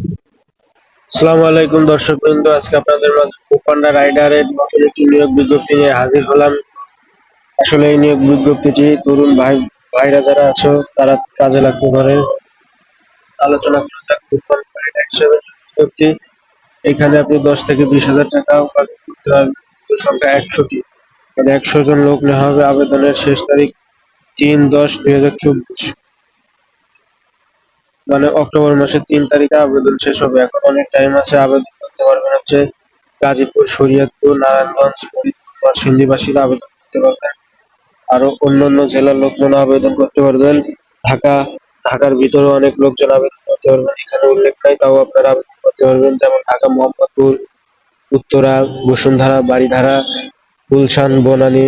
আসসালামু আলাইকুম দর্শকবৃন্দ, আজকে আপনাদের মাঝে ফুডপান্ডা রাইডারের নতুন একটি নিয়োগ বিজ্ঞপ্তি নিয়ে হাজির হলাম। আসলে এই নিয়োগ বিজ্ঞপ্তিটি তরুণ ভাইরা যারা আছো তারা কাজে লাগতে পারে। আলোচনা করা যাক ফুডপান্ডা রাইডার হিসেবে বিজ্ঞপ্তি। এখানে আপনি 10 থেকে 20 হাজার টাকা উপার্জন করতে পারবেন। পদের সংখ্যা 100টি, মানে 100 জন লোক নেওয়া হবে। আবেদনের শেষ তারিখ 3/10/2024, মানে অক্টোবর মাসের 3 তারিখে আবেদন শেষ হবে। এখন অনেক টাইম আছে, আবেদন করতে পারবেন হচ্ছে গাজীপুর, শরীয়তপুর, নারায়ণগঞ্জ, ফরিদপুর, নরসিংদীবাসীরা আবেদন করতে পারবেন। আরো অন্যান্য জেলার লোকজন আবেদন করতে পারবেন। ঢাকা ঢাকার ভিতরে অনেক লোকজন আবেদন করতে পারবেন, এখানে উল্লেখ নাই, তাও আপনারা আবেদন করতে পারবেন। যেমন ঢাকা মোহাম্মদপুর, উত্তরা, বসুন্ধরা, বারিধারা, গুলশান, বনানী,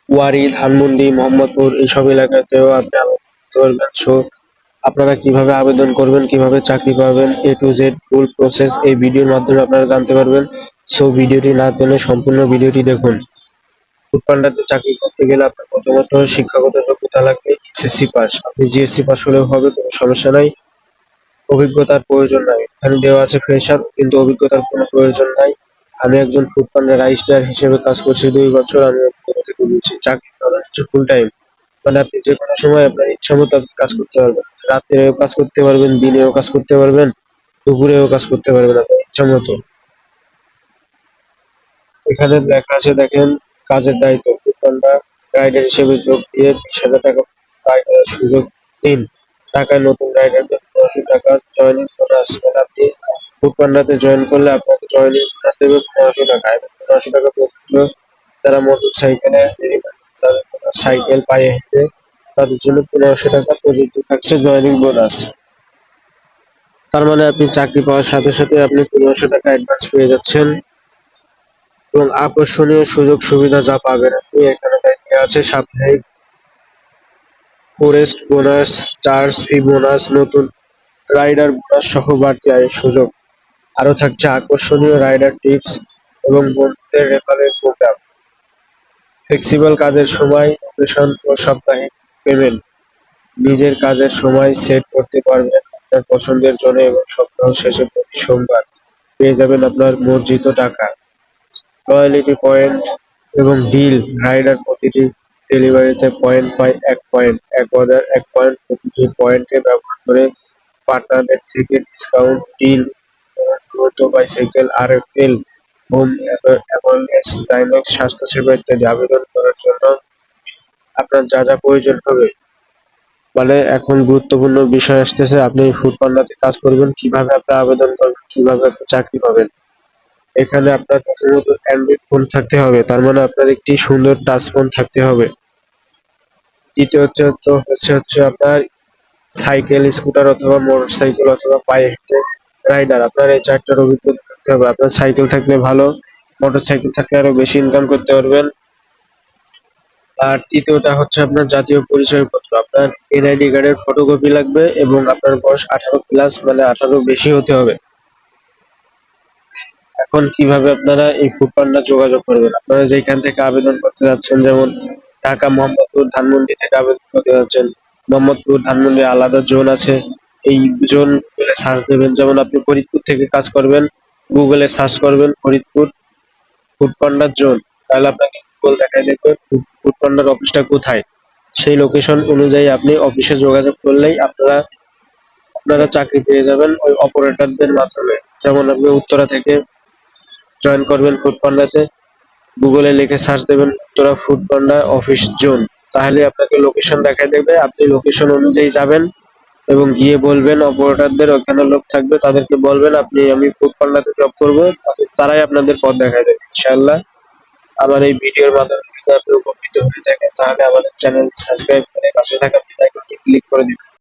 ওয়ারী, ধানমন্ডি, মোহাম্মদপুর এইসব এলাকাতেও আপনি আবেদন করতে পারবেন। আপনারা কিভাবে আবেদন করবেন, কিভাবে চাকরি পাবেন, A to Z full process এই ভিডিওর মাধ্যমে আপনারা জানতে পারবেন। ভিডিওটি না টেনে সম্পূর্ণ ভিডিওটি দেখুন। ফুডপান্ডাতে চাকরি করতে গেলে আপনার প্রথমত শিক্ষাগত যোগ্যতা লাগবে SSC পাস। আপনি GSC পাস হলেও হবে, কোনো সমস্যা নাই। অভিজ্ঞতার প্রয়োজন নাই, এখানে দেওয়া আছে ফ্রেশার, কিন্তু অভিজ্ঞতার কোনো প্রয়োজন নাই। আমি একজন ফুডপান্ডা রাইডার হিসেবে কাজ করছি 2 বছর। আমি অভিজ্ঞতা থেকে বলছি, চাকরি করা হচ্ছে ফুল টাইম, মানে আপনি যে কোনো সময় আপনার ইচ্ছা মতো আপনি কাজ করতে পারবেন। রাত্রেও কাজ করতে পারবেন, দিনেও কাজ করতে পারবেন, দুপুরেও কাজ করতে পারবেন আপনার ইচ্ছা মতো। এখানে লেখা আছে দেখেন, কাজের দায়িত্ব: ফুডপান্ডা রাইডার হিসেবে যোগ দিয়ে 20,000 টাকা আয় করার সুযোগ দিন। ঢাকায় নতুন রাইডারদের 1500 টাকা জয়েনিং বোনাস, মানে আপনি ফুডপান্ডাতে জয়েন করলে আপনাকে জয়েনিং বোনাস দেবে 1500 টাকা, এবং 1500 টাকা প্রযোজ্য যারা মোটর সাইকেলে তাদের জন্য, সাইকেল, পায়ে হেঁটে তাদের জন্য 1500 টাকা প্রযোজ্য থাকছে জয়েনিং বোনাস। তার মানে আপনি চাকরি পাওয়ার সাথে সাথে আপনি 1500 টাকা অ্যাডভান্স পেয়ে যাচ্ছেন। এবং আকর্ষণীয় সুযোগ সুবিধা যা পাবেন আপনি, এখানে দেওয়া আছে সাপ্তাহিক ফরেস্ট বোনাস, চার্জ ফি বোনাস, নতুন রাইডার বোনাস সহ বাড়তি আয়ের সুযোগ। আরো থাকছে আকর্ষণীয় রাইডার টিপস এবং বন্ধুদের রেফারেল প্রোগ্রাম। ফ্লেক্সিবল কাজের সময়, লোকেশন ও সাপ্তাহিক পেমেন্ট। নিজের কাজের সময় সেট করতে পারবেন আপনার পছন্দের জন্য, এবং সপ্তাহ শেষে প্রতি সোমবার পেয়ে যাবেন আপনার বর্জিত টাকা। লয়ালিটি পয়েন্ট এবং ডিল: রাইডার প্রতিটি ডেলিভারিতে পয়েন্ট পায় 1 পয়েন্ট। 1 পয়েন্ট প্রতিটি পয়েন্টে ব্যবহার করে পার্টনারদের থেকে ডিসকাউন্ট, ডিল, দ্রুত বাইসাইকেল, RFL, হোম অ্যাওয়ারনেস, ডাইনক্স, স্বাস্থ্যসেবা ইত্যাদি। আবেদন করার জন্য আপনার যা যা প্রয়োজন হবে, মানে এখন গুরুত্বপূর্ণ বিষয় আসতেছে, আপনি ফুডপান্ডাতে কাজ করবেন, কিভাবে আপনি আবেদন করবেন, কিভাবে আপনি চাকরি পাবেন। এখানে আপনার প্রথমত অ্যান্ড্রয়েড ফোন থাকতে হবে, তার মানে আপনার একটি সুন্দর টাচ ফোন থাকতে হবে। দ্বিতীয়ত হচ্ছে আপনার সাইকেল, স্কুটার অথবা মোটর সাইকেল অথবা পায়ে হেঁটে রাইডার, আপনার এই 4টার অভিজ্ঞতা থাকতে হবে। আপনার সাইকেল থাকলে ভালো, মোটর সাইকেল থাকলে আরো বেশি ইনকাম করতে পারবেন। আর তৃতীয়টা হচ্ছে আপনার জাতীয় পরিচয়পত্র, আপনার NID কার্ডের ফটোকপি লাগবে, এবং আপনার বয়স 18+, মানে 18 বেশি হতে হবে। এখন কিভাবে আপনারা এই ফুডপান্ডা যোগাযোগ করবেন? আপনারা যেখান থেকে আবেদন করতে যাচ্ছেন, যেমন ঢাকা, মোহাম্মদপুর, ধানমন্ডি থেকে আবেদন করতে যাচ্ছেন, মোহাম্মদপুর, ধানমন্ডি আলাদা জোন আছে। এই জোন গুগলে সার্চ দেবেন। যেমন আপনি ফরিদপুর থেকে কাজ করবেন, গুগলে সার্চ করবেন ফরিদপুর ফুডপান্ডা জোন, তাহলে আপনাকে গুগল দেখায় দেবে ফুডপান্ডার অফিসটা কোথায়। সেই লোকেশন অনুযায়ী আপনি অফিসে যোগাযোগ করলেই আপনারা আপনারা চাকরি পেয়ে যাবেন ওই অপারেটরদের মাধ্যমে। যেমন আপনি উত্তরা থেকে জয়েন করবেন ফুডপান্ডাতে, গুগলে লিখে সার্চ দেবেন উত্তরা ফুডপান্ডা অফিস জোন, তাহলে আপনাকে লোকেশন দেখায় দেবে। আপনি লোকেশন অনুযায়ী যাবেন এবং গিয়ে বলবেন অপারেটরদের, ওখানে লোক থাকবে, তাদেরকে বলবেন আমি ফুডপান্ডাতে জব করব, তারাই আপনাদের পথ দেখায় দেবে ইনশাআল্লাহ। আমার এই ভিডিওর মাধ্যমে যদি আপনি উপকৃত হয়ে থাকেন, তাহলে আমাদের চ্যানেল সাবস্ক্রাইব করে পাশে থাকা বেল আইকনটি ক্লিক করে দিন।